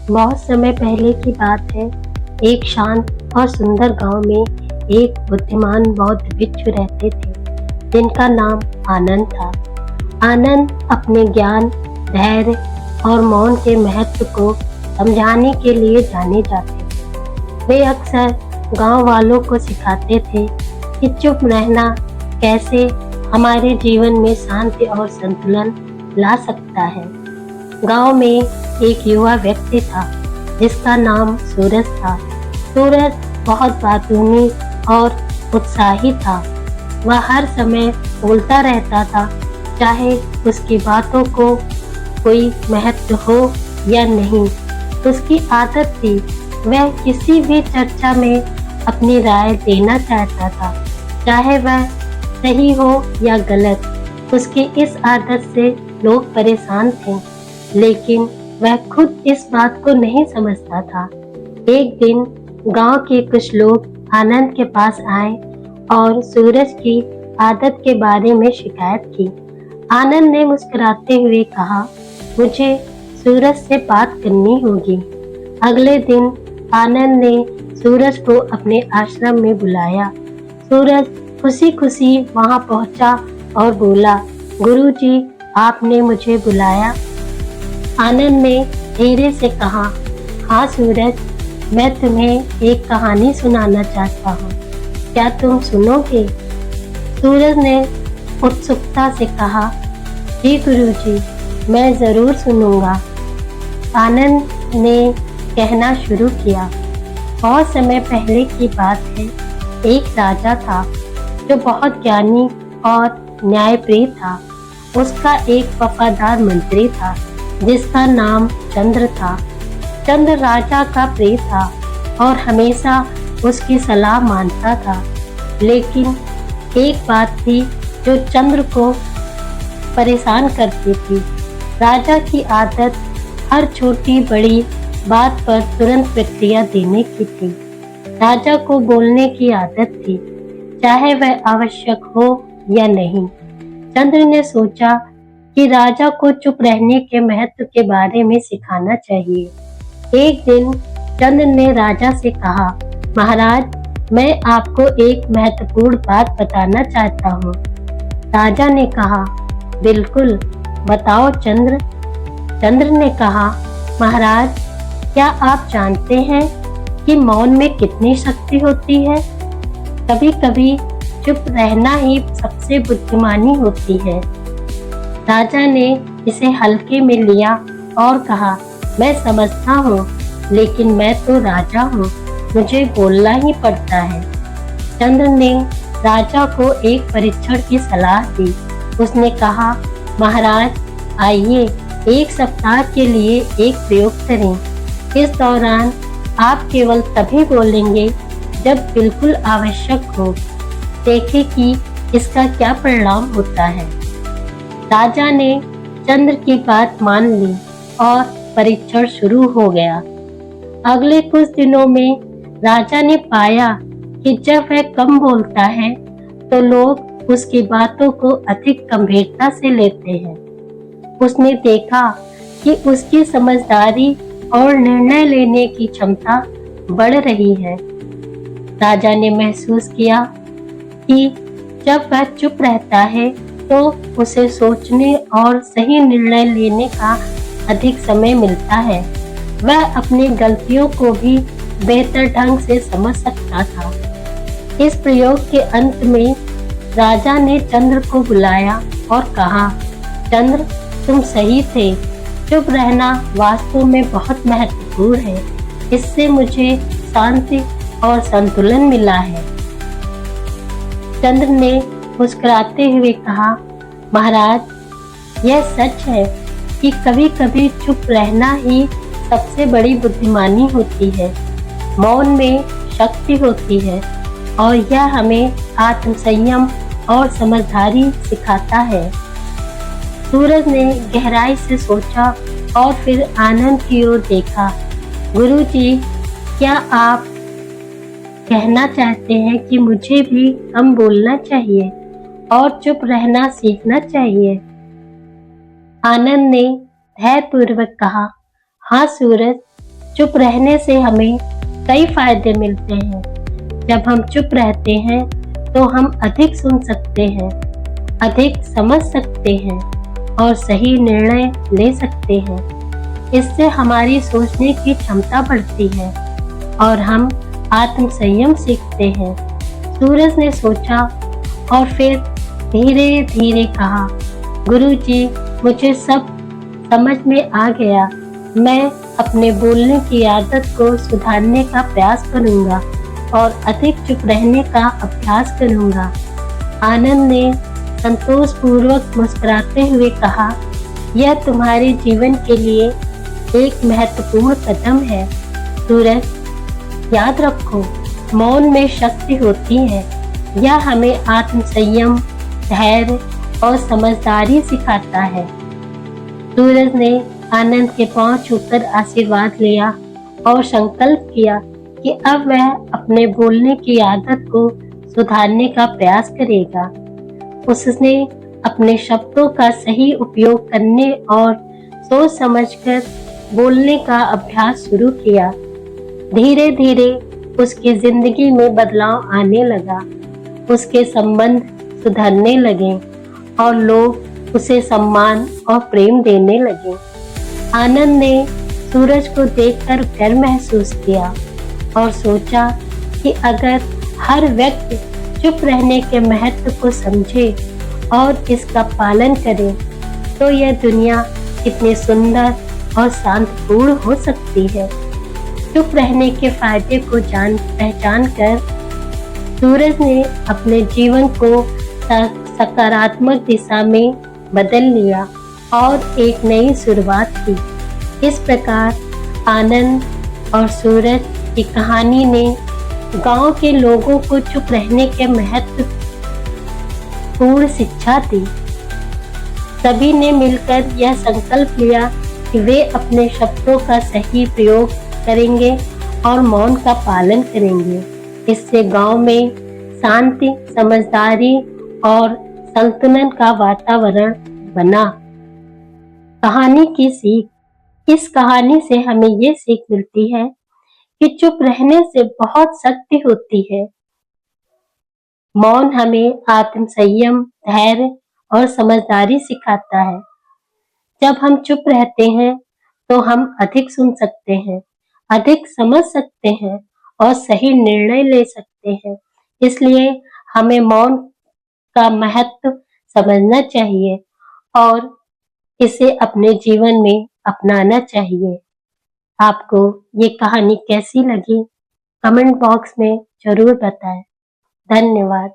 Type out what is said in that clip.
बहुत समय पहले की बात है। एक शांत और सुंदर गांव में एक बुद्धिमान बौद्ध भिक्षु रहते थे, जिनका नाम आनंद था। आनंद अपने ज्ञान, धैर्य और मौन के महत्व को समझाने के लिए जाने जाते थे। वे अक्सर गांव वालों को सिखाते थे कि चुप रहना कैसे हमारे जीवन में शांति और संतुलन ला सकता है। गांव में एक युवा व्यक्ति था, जिसका नाम सूरज था। सूरज बहुत बातूनी और उत्साही था। वह हर समय बोलता रहता था, चाहे उसकी बातों को कोई महत्व हो या नहीं। उसकी आदत थी, वह किसी भी चर्चा में अपनी राय देना चाहता था, चाहे वह सही हो या गलत। उसकी इस आदत से लोग परेशान थे, लेकिन वह खुद इस बात को नहीं समझता था। एक दिन गांव के कुछ लोग आनंद के पास आए और सूरज की आदत के बारे में शिकायत की। आनंद ने मुस्कुराते हुए कहा, मुझे सूरज से बात करनी होगी। अगले दिन आनंद ने सूरज को अपने आश्रम में बुलाया। सूरज खुशी खुशी वहां पहुंचा और बोला, गुरुजी, आपने मुझे बुलाया? आनंद ने धीरे से कहा, हाँ सूरज, मैं तुम्हें एक कहानी सुनाना चाहता हूँ, क्या तुम सुनोगे? सूरज ने उत्सुकता से कहा, जी गुरुजी, मैं जरूर सुनूंगा। आनंद ने कहना शुरू किया, बहुत समय पहले की बात है। एक राजा था जो बहुत ज्ञानी और न्यायप्रिय था। उसका एक वफादार मंत्री था, जिसका नाम चंद्र था। चंद्र राजा का प्रिय था और हमेशा उसकी सलाह मानता था। लेकिन एक बात थी जो चंद्र को परेशान करती थी। राजा की आदत हर छोटी बड़ी बात पर तुरंत प्रतिक्रिया देने की थी। राजा को बोलने की आदत थी, चाहे वह आवश्यक हो या नहीं। चंद्र ने सोचा कि राजा को चुप रहने के महत्व के बारे में सिखाना चाहिए। एक दिन चंद्र ने राजा से कहा, महाराज, मैं आपको एक महत्वपूर्ण बात बताना चाहता हूँ। राजा ने कहा, बिल्कुल, बताओ चंद्र। चंद्र ने कहा, महाराज, क्या आप जानते हैं कि मौन में कितनी शक्ति होती है? कभी कभी चुप रहना ही सबसे बुद्धिमानी होती है। राजा ने इसे हल्के में लिया और कहा, मैं समझता हूँ, लेकिन मैं तो राजा हूँ, मुझे बोलना ही पड़ता है। चंद्र ने राजा को एक परीक्षण की सलाह दी। उसने कहा, महाराज, आइए एक सप्ताह के लिए एक प्रयोग करें। इस दौरान आप केवल तभी बोलेंगे जब बिल्कुल आवश्यक हो। देखें कि इसका क्या परिणाम होता है। राजा ने चंद्र की बात मान ली और परीक्षण शुरू हो गया। अगले कुछ दिनों में राजा ने पाया कि जब वह कम बोलता है तो लोग उसकी बातों को अधिक गंभीरता से लेते हैं। उसने देखा कि उसकी समझदारी और निर्णय लेने की क्षमता बढ़ रही है। राजा ने महसूस किया कि जब वह चुप रहता है तो उसे सोचने और सही निर्णय लेने का अधिक समय मिलता है। वह अपनी गलतियों को भी बेहतर ढंग से समझ सकता था। इस प्रयोग के अंत में राजा ने चंद्र को बुलाया और कहा, चंद्र, तुम सही थे। चुप रहना वास्तव में बहुत महत्वपूर्ण है। इससे मुझे शांति और संतुलन मिला है। चंद्र ने मुस्कुराते हुए कहा, महाराज, यह सच है कि कभी कभी चुप रहना ही सबसे बड़ी बुद्धिमानी होती है। मौन में शक्ति होती है और यह हमें आत्मसंयम और समझदारी सिखाता है। सूरज ने गहराई से सोचा और फिर आनंद की ओर देखा। गुरुजी, क्या आप कहना चाहते हैं कि मुझे भी कम बोलना चाहिए और चुप रहना सीखना चाहिए? आनंद ने धैर्यपूर्वक कहा, हाँ सूरज, चुप रहने से हमें कई फायदे मिलते हैं। जब हम चुप रहते हैं तो हम अधिक सुन सकते हैं, अधिक समझ सकते हैं और सही निर्णय ले सकते हैं। इससे हमारी सोचने की क्षमता बढ़ती है और हम आत्म संयम सीखते हैं। सूरज ने सोचा और फिर धीरे धीरे कहा, गुरुजी, मुझे सब समझ में आ गया। मैं अपने बोलने की आदत को सुधारने का प्रयास करूंगा और अधिक चुप रहने का अभ्यास करूंगा। आनंद ने संतोषपूर्वक मुस्कुराते हुए कहा, यह तुम्हारे जीवन के लिए एक महत्वपूर्ण कदम है। सूरज, याद रखो, मौन में शक्ति होती है। यह हमें आत्म संयम, धैर्य और समझदारी सिखाता है। सूरज ने आनंद के पांव छूकर आशीर्वाद लिया और संकल्प किया कि अब वह अपने बोलने की आदत को सुधारने का प्रयास करेगा। उसने अपने शब्दों का सही उपयोग करने और सोच समझकर बोलने का अभ्यास शुरू किया। धीरे धीरे उसकी जिंदगी में बदलाव आने लगा। उसके संबंध सुधरने लगे और लोग उसे सम्मान और प्रेम देने लगे। आनंद ने सूरज को देखकर गर्व महसूस किया और सोचा कि अगर हर व्यक्ति चुप रहने के महत्व को समझे और इसका पालन करे तो यह दुनिया कितनी सुंदर और शांतिपूर्ण हो सकती है। चुप रहने के फायदे को पहचान कर सूरज ने अपने जीवन को सकारात्मक दिशा में बदल लिया और एक नई शुरुआत की। इस प्रकार आनंद और सूरज की कहानी ने गांव के लोगों को चुप रहने के महत्व पूर्ण शिक्षा दी। सभी ने मिलकर यह संकल्प लिया कि वे अपने शब्दों का सही प्रयोग करेंगे और मौन का पालन करेंगे। इससे गांव में शांति, समझदारी और संतुलन का वातावरण बना। कहानी की सीख। इस कहानी से हमें ये सीख मिलती है कि चुप रहने से बहुत शक्ति होती है। मौन हमें आत्म संयम, धैर्य और समझदारी सिखाता है। जब हम चुप रहते हैं तो हम अधिक सुन सकते हैं, अधिक समझ सकते हैं और सही निर्णय ले सकते हैं। इसलिए हमें मौन का महत्व समझना चाहिए और इसे अपने जीवन में अपनाना चाहिए। आपको ये कहानी कैसी लगी? कमेंट बॉक्स में जरूर बताएं। धन्यवाद।